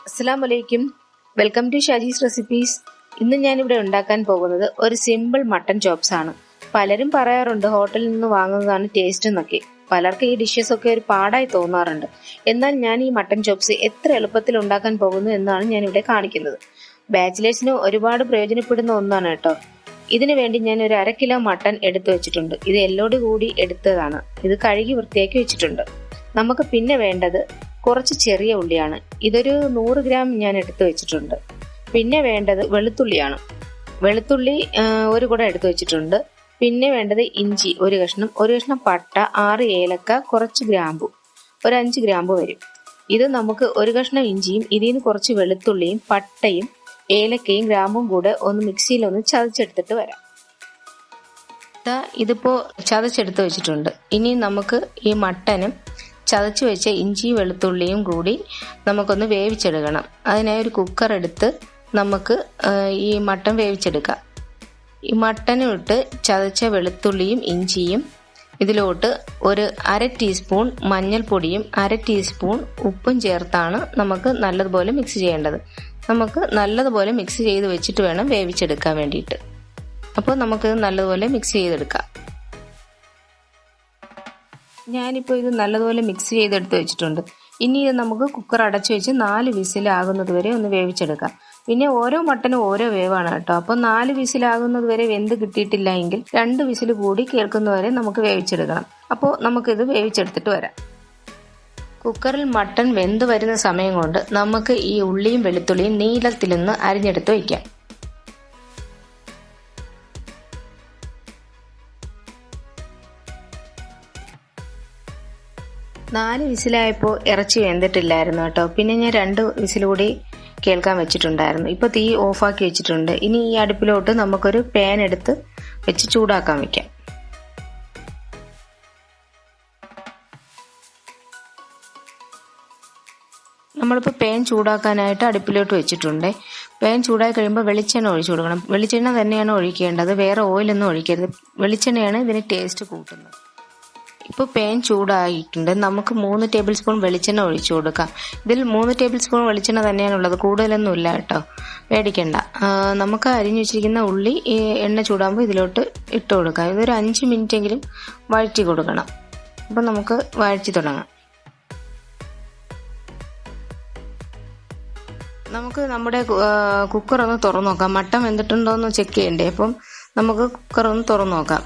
അസ്സലാമു അലൈക്കും. Welcome to Shaji's recipes. ഇന്ന് ഞാനിവിടെ ഉണ്ടാക്കാൻ പോകുന്നത് ഒരു സിമ്പിൾ മട്ടൺ ചോപ്സ് ആണ്. പലരും പറയാറുണ്ട് ഹോട്ടലിൽ നിന്ന് വാങ്ങുന്നതാണ് ടേസ്റ്റ് എന്നൊക്കെ. പലർക്കും ഈ ഡിഷസ് ഒക്കെ ഒരു പാടായി തോന്നാറുണ്ട്. എന്നാൽ ഞാൻ ഈ മട്ടൺ ചോപ്സ് എത്ര എളുപ്പത്തിൽ ഉണ്ടാക്കാൻ പോകുന്നു എന്നാണ് ഞാനിവിടെ കാണിക്കുന്നത്. ബാച്ചിലേഴ്സിന് ഒരുപാട് പ്രയോജനപ്പെടുന്ന ഒന്നാണ് കേട്ടോ. ഇതിനു വേണ്ടി ഞാൻ ഒരു 1/2 കിലോ മട്ടൺ എടുത്തു വെച്ചിട്ടുണ്ട്. ഇത് എല്ലോട് കൂടി എടുത്തതാണ്. ഇത് കഴുകി വൃത്തിയാക്കി വെച്ചിട്ടുണ്ട്. നമുക്ക് പിന്നെ വേണ്ടത് കുറച്ച് ചെറിയ ഉള്ളിയാണ്. ഇതൊരു 100 ഗ്രാം ഞാൻ എടുത്തു വെച്ചിട്ടുണ്ട്. പിന്നെ വേണ്ടത് വെളുത്തുള്ളിയാണ്. വെളുത്തുള്ളി ഒരു കുട എടുത്തു വെച്ചിട്ടുണ്ട്. പിന്നെ വേണ്ടത് ഇഞ്ചി ഒരു കഷ്ണം പട്ട, 6 ഏലക്ക, കുറച്ച് ഗ്രാമ്പു, ഒരു 5 ഗ്രാമ്പു വരും. ഇത് നമുക്ക് ഒരു കഷ്ണം ഇഞ്ചിയും ഇതിൽ നിന്ന് കുറച്ച് വെളുത്തുള്ളിയും പട്ടയും ഏലക്കയും ഗ്രാമ്പും കൂടെ ഒന്ന് മിക്സിയിൽ ഒന്ന് ചതച്ചെടുത്തിട്ട് വരാം. ഇതിപ്പോ ചതച്ചെടുത്ത് വെച്ചിട്ടുണ്ട്. ഇനി നമുക്ക് ഈ മട്ടനും ചതച്ചു വെച്ച ഇഞ്ചി വെളുത്തുള്ളിയും കൂടി നമുക്കൊന്ന് വേവിച്ചെടുക്കണം. അതിനായി ഒരു കുക്കർ എടുത്ത് നമുക്ക് ഈ മട്ടൻ വേവിച്ചെടുക്കാം. ഈ മട്ടനും ഇട്ട് ചതച്ച വെളുത്തുള്ളിയും ഇഞ്ചിയും ഇതിലോട്ട് ഒരു 1/2 ടീസ്പൂൺ മഞ്ഞൾപ്പൊടിയും 1/2 ടീസ്പൂൺ ഉപ്പും ചേർത്താണ് നമുക്ക് നല്ലതുപോലെ മിക്സ് ചെയ്യേണ്ടത്. നമുക്ക് നല്ലതുപോലെ മിക്സ് ചെയ്ത് വെച്ചിട്ട് വേണം വേവിച്ചെടുക്കാൻ വേണ്ടിയിട്ട്. അപ്പോൾ നമുക്കിത് നല്ലതുപോലെ മിക്സ് ചെയ്തെടുക്കാം. ഞാനിപ്പോൾ ഇത് നല്ലതുപോലെ മിക്സ് ചെയ്തെടുത്ത് വെച്ചിട്ടുണ്ട്. ഇനി ഇത് നമുക്ക് കുക്കർ അടച്ചു വെച്ച് 4 വിസിലാകുന്നത് വരെ ഒന്ന് വേവിച്ചെടുക്കാം. പിന്നെ ഓരോ മട്ടനും ഓരോ വേവാണ് കേട്ടോ. അപ്പോൾ 4 വിസിലാകുന്നത് വരെ വെന്ത് കിട്ടിയിട്ടില്ല എങ്കിൽ 2 വിസിൽ കൂടി കേൾക്കുന്നവരെ നമുക്ക് വേവിച്ചെടുക്കണം. അപ്പോൾ നമുക്കിത് വേവിച്ചെടുത്തിട്ട് വരാം. കുക്കറിൽ മട്ടൺ വെന്ത് വരുന്ന സമയം കൊണ്ട് നമുക്ക് ഈ ഉള്ളിയും വെളുത്തുള്ളിയും നീളത്തിലൊന്ന് അരിഞ്ഞെടുത്ത് വയ്ക്കാം. നാല് വിസിലായപ്പോൾ ഇറച്ചി വെന്തിട്ടില്ലായിരുന്നു കേട്ടോ. പിന്നെ ഞാൻ 2 വിസിൽ കൂടി കേൾക്കാൻ വെച്ചിട്ടുണ്ടായിരുന്നു. ഇപ്പോൾ തീ ഓഫാക്കി വെച്ചിട്ടുണ്ട്. ഇനി ഈ അടുപ്പിലോട്ട് നമുക്കൊരു പാൻ എടുത്ത് വെച്ച് ചൂടാക്കാൻ വെക്കാം. നമ്മളിപ്പോൾ പാൻ ചൂടാക്കാനായിട്ട് അടുപ്പിലോട്ട് വെച്ചിട്ടുണ്ട്. പാൻ ചൂടായി കഴിയുമ്പോൾ വെളിച്ചെണ്ണ ഒഴിച്ചു കൊടുക്കണം. വെളിച്ചെണ്ണ തന്നെയാണ് ഒഴിക്കേണ്ടത്, വേറെ ഓയിലൊന്നും ഒഴിക്കരുത്. വെളിച്ചെണ്ണയാണ് ഇതിന് ടേസ്റ്റ് കൂട്ടുന്നത്. ഇപ്പോൾ പാൻ ചൂടായിട്ടുണ്ട്. നമുക്ക് 3 ടേബിൾ സ്പൂൺ വെളിച്ചെണ്ണ ഒഴിച്ചു കൊടുക്കാം. ഇതിൽ 3 ടേബിൾ സ്പൂൺ വെളിച്ചെണ്ണ തന്നെയാണുള്ളത്, കൂടുതലൊന്നും ഇല്ല കേട്ടോ, പേടിക്കണ്ട. നമുക്ക് അരിഞ്ഞു വെച്ചിരിക്കുന്ന ഉള്ളി ഈ എണ്ണ ചൂടാകുമ്പോൾ ഇതിലോട്ട് ഇട്ട് കൊടുക്കാം. ഇതൊരു 5 മിനിറ്റ് എങ്കിലും വഴറ്റി കൊടുക്കണം. അപ്പം നമുക്ക് വഴറ്റി തുടങ്ങാം. നമുക്ക് നമ്മുടെ കുക്കർ ഒന്ന് തുറന്നു നോക്കാം. മട്ടൻ വെന്തിട്ടുണ്ടോ എന്ന് ചെക്ക് ചെയ്യണ്ടേ. അപ്പം നമുക്ക് കുക്കർ ഒന്ന് തുറന്നു നോക്കാം.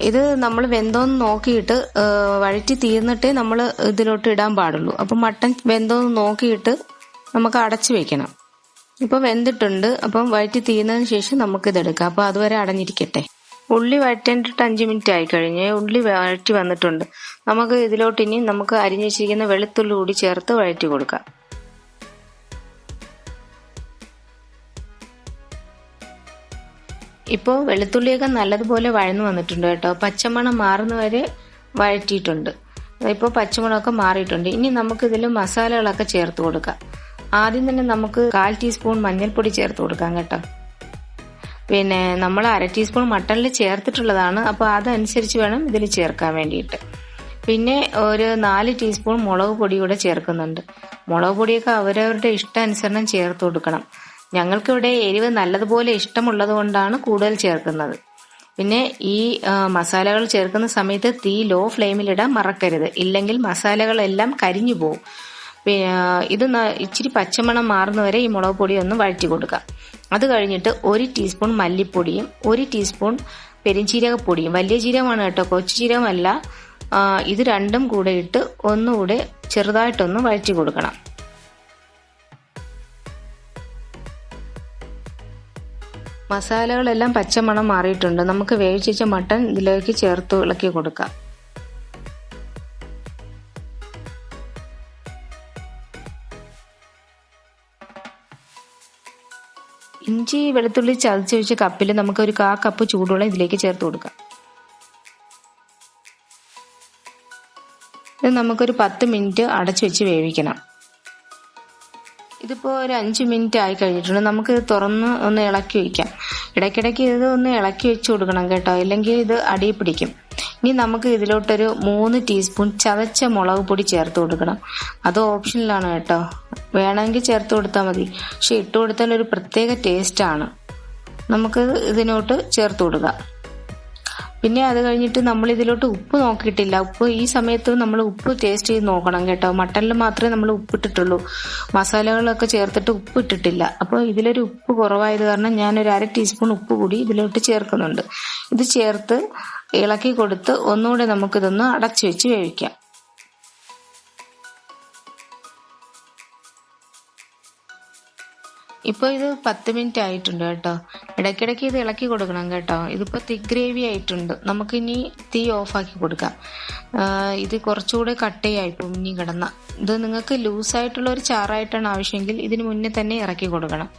ഇത് നമ്മൾ വെന്തോന്ന് നോക്കിയിട്ട് വഴറ്റി തീർന്നിട്ടേ നമ്മൾ ഇതിലോട്ട് ഇടാൻ പാടുള്ളൂ. അപ്പം മട്ടൻ വെന്തോന്ന് നോക്കിയിട്ട് നമുക്ക് അടച്ചു വെക്കണം. ഇപ്പം വെന്തിട്ടുണ്ട്. അപ്പം വഴറ്റി തീർന്നതിന് ശേഷം നമുക്കിതെടുക്കാം. അപ്പോൾ അതുവരെ അടഞ്ഞിരിക്കട്ടെ. ഉള്ളി വഴറ്റേണ്ടിട്ട് 5 മിനിറ്റ് ആയി കഴിഞ്ഞ് ഉള്ളി വഴറ്റി വന്നിട്ടുണ്ട്. നമുക്ക് ഇതിലോട്ട് ഇനി നമുക്ക് അരിഞ്ഞു വെച്ചിരിക്കുന്ന വെളുത്തുള്ളി കൂടി ചേർത്ത് വഴറ്റി കൊടുക്കാം. ഇപ്പോൾ വെളുത്തുള്ളിയൊക്കെ നല്ലതുപോലെ വഴന്നു വന്നിട്ടുണ്ട് കേട്ടോ. പച്ചമണം മാറുന്നവരെ വഴറ്റിയിട്ടുണ്ട്. ഇപ്പോൾ പച്ചമണമൊക്കെ മാറിയിട്ടുണ്ട്. ഇനി നമുക്കിതിൽ മസാലകളൊക്കെ ചേർത്ത് കൊടുക്കാം. ആദ്യം തന്നെ നമുക്ക് 1/4 ടീസ്പൂൺ മഞ്ഞൾപ്പൊടി ചേർത്ത് കൊടുക്കാം കേട്ടോ. പിന്നെ നമ്മൾ 1/2 ടീസ്പൂൺ മട്ടണിൽ ചേർത്തിട്ടുള്ളതാണ്. അപ്പോൾ അതനുസരിച്ച് വേണം ഇതിൽ ചേർക്കാൻ വേണ്ടിയിട്ട്. പിന്നെ ഒരു 4 ടീസ്പൂൺ മുളക് പൊടി കൂടെ ചേർക്കുന്നുണ്ട്. മുളക് പൊടിയൊക്കെ അവരവരുടെ ഇഷ്ടാനുസരണം ചേർത്ത് കൊടുക്കണം. ഞങ്ങൾക്കിവിടെ എരിവ് നല്ലതുപോലെ ഇഷ്ടമുള്ളത് കൊണ്ടാണ് കൂടുതൽ ചേർക്കുന്നത്. പിന്നെ ഈ മസാലകൾ ചേർക്കുന്ന സമയത്ത് തീ ലോ ഫ്ലെയിമിലിടാൻ മറക്കരുത്, ഇല്ലെങ്കിൽ മസാലകളെല്ലാം കരിഞ്ഞു പോകും. ഇത് ഇച്ചിരി പച്ചമണം മാറുന്നവരെ ഈ മുളക് പൊടി ഒന്ന് വഴറ്റി കൊടുക്കാം. അത് കഴിഞ്ഞിട്ട് 1 ടീസ്പൂൺ മല്ലിപ്പൊടിയും 1 ടീസ്പൂൺ പെരിഞ്ചീരകപ്പൊടിയും, വലിയ ജീരകമാണ് കേട്ടോ, കൊച്ചു ജീരകമല്ല. ഇത് രണ്ടും കൂടെ ഇട്ട് ഒന്നുകൂടെ ചെറുതായിട്ടൊന്ന് വഴറ്റി കൊടുക്കണം. മസാലകളെല്ലാം പച്ചമണം മാറിയിട്ടുണ്ട്. നമുക്ക് വേവിച്ച മട്ടൻ ഇതിലേക്ക് ചേർത്ത് ഇളക്കി കൊടുക്കാം. ഇഞ്ചി വെളുത്തുള്ളി ചതച്ച് വെച്ച കപ്പിൽ നമുക്ക് ഒരു 1/4 കപ്പ് ചൂടുവെള്ളം ഇതിലേക്ക് ചേർത്ത് കൊടുക്കാം. ഇത് നമുക്കൊരു 10 മിനിറ്റ് അടച്ചു വെച്ച് വേവിക്കണം. ഇതിപ്പോൾ ഒരു 5 മിനിറ്റ് ആയി കഴിഞ്ഞിട്ടുണ്ട്. നമുക്ക് തുറന്ന് ഒന്ന് ഇളക്കി വയ്ക്കാം. ഇടയ്ക്കിടയ്ക്ക് ഇത് ഒന്ന് ഇളക്കി വെച്ച് കൊടുക്കണം കേട്ടോ, ഇല്ലെങ്കിൽ ഇത് അടിയിൽ പിടിക്കും. ഇനി നമുക്ക് ഇതിലോട്ടൊരു 3 ടീസ്പൂൺ ചതച്ച മുളക് പൊടി ചേർത്ത് കൊടുക്കണം. അത് ഓപ്ഷനിലാണ് കേട്ടോ, വേണമെങ്കിൽ ചേർത്ത് കൊടുത്താൽ മതി. പക്ഷെ ഇട്ട് കൊടുത്താൽ ഒരു പ്രത്യേക ടേസ്റ്റാണ്. നമുക്ക് ഇതിനോട്ട് ചേർത്ത് കൊടുക്കാം. പിന്നെ അത് കഴിഞ്ഞിട്ട് നമ്മൾ ഇതിലോട്ട് ഉപ്പ് നോക്കിയിട്ടില്ല. ഉപ്പ് ഈ സമയത്ത് നമ്മൾ ഉപ്പ് ടേസ്റ്റ് ചെയ്ത് നോക്കണം കേട്ടോ. മട്ടനിൽ മാത്രമേ നമ്മൾ ഉപ്പിട്ടിട്ടുള്ളൂ, മസാലകളൊക്കെ ചേർത്തിട്ട് ഉപ്പ് ഇട്ടിട്ടില്ല. അപ്പോൾ ഇതിലൊരു ഉപ്പ് കുറവായത് കാരണം ഞാനൊരു 1/2 ടീസ്പൂൺ ഉപ്പ് കൂടി ഇതിലോട്ട് ചേർക്കുന്നുണ്ട്. ഇത് ചേർത്ത് ഇളക്കി കൊടുത്ത് ഒന്നുകൂടെ നമുക്കിതൊന്ന് അടച്ചു വെച്ച് വേവിക്കാം. ഇപ്പോൾ ഇത് 10 മിനിറ്റ് ആയിട്ടുണ്ട് കേട്ടോ. ഇടയ്ക്കിടയ്ക്ക് ഇത് ഇളക്കി കൊടുക്കണം കേട്ടോ. ഇതിപ്പോൾ തിക്ക് ഗ്രേവി ആയിട്ടുണ്ട്. നമുക്കിനി തീ ഓഫാക്കി കൊടുക്കാം. ഇത് കുറച്ചുകൂടെ കട്ടയായിപ്പോൾ ഇനി കിടന്ന. ഇത് നിങ്ങൾക്ക് ലൂസായിട്ടുള്ള ഒരു ചാറായിട്ടാണ് ആവശ്യമെങ്കിൽ ഇതിന് മുന്നേ തന്നെ ഇറക്കി കൊടുക്കണം.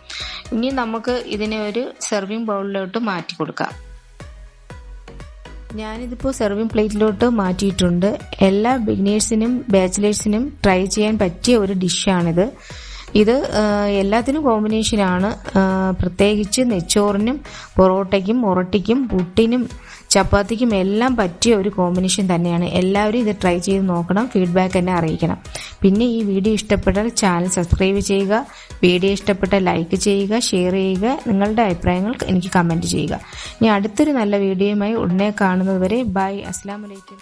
ഇനി നമുക്ക് ഇതിനെ ഒരു സെർവിങ് ബൗളിലോട്ട് മാറ്റി കൊടുക്കാം. ഞാനിതിപ്പോൾ സെർവിങ് പ്ലേറ്റിലോട്ട് മാറ്റിയിട്ടുണ്ട്. എല്ലാ ബിഗിനേഴ്സിനും ബാച്ചിലേഴ്സിനും ട്രൈ ചെയ്യാൻ പറ്റിയ ഒരു ഡിഷാണിത്. ഇത് എല്ലാത്തിനും കോമ്പിനേഷനാണ്. പ്രത്യേകിച്ച് നെച്ചോറിനും പൊറോട്ടയ്ക്കും ഒറട്ടിക്കും പുട്ടിനും ചപ്പാത്തിക്കും എല്ലാം പറ്റിയ ഒരു കോമ്പിനേഷൻ തന്നെയാണ്. എല്ലാവരും ഇത് ട്രൈ ചെയ്ത് നോക്കണം, ഫീഡ്ബാക്ക് എന്നെ അറിയിക്കണം. പിന്നെ ഈ വീഡിയോ ഇഷ്ടപ്പെട്ടാൽ ചാനൽ സബ്സ്ക്രൈബ് ചെയ്യുക, വീഡിയോ ഇഷ്ടപ്പെട്ടാൽ ലൈക്ക് ചെയ്യുക, ഷെയർ ചെയ്യുക, നിങ്ങളുടെ അഭിപ്രായങ്ങൾ എനിക്ക് കമൻറ്റ് ചെയ്യുക. ഇനി അടുത്തൊരു നല്ല വീഡിയോയുമായി ഉടനെ കാണുന്നത് വരെ ബൈ. അസ്സലാമു അലൈക്കും.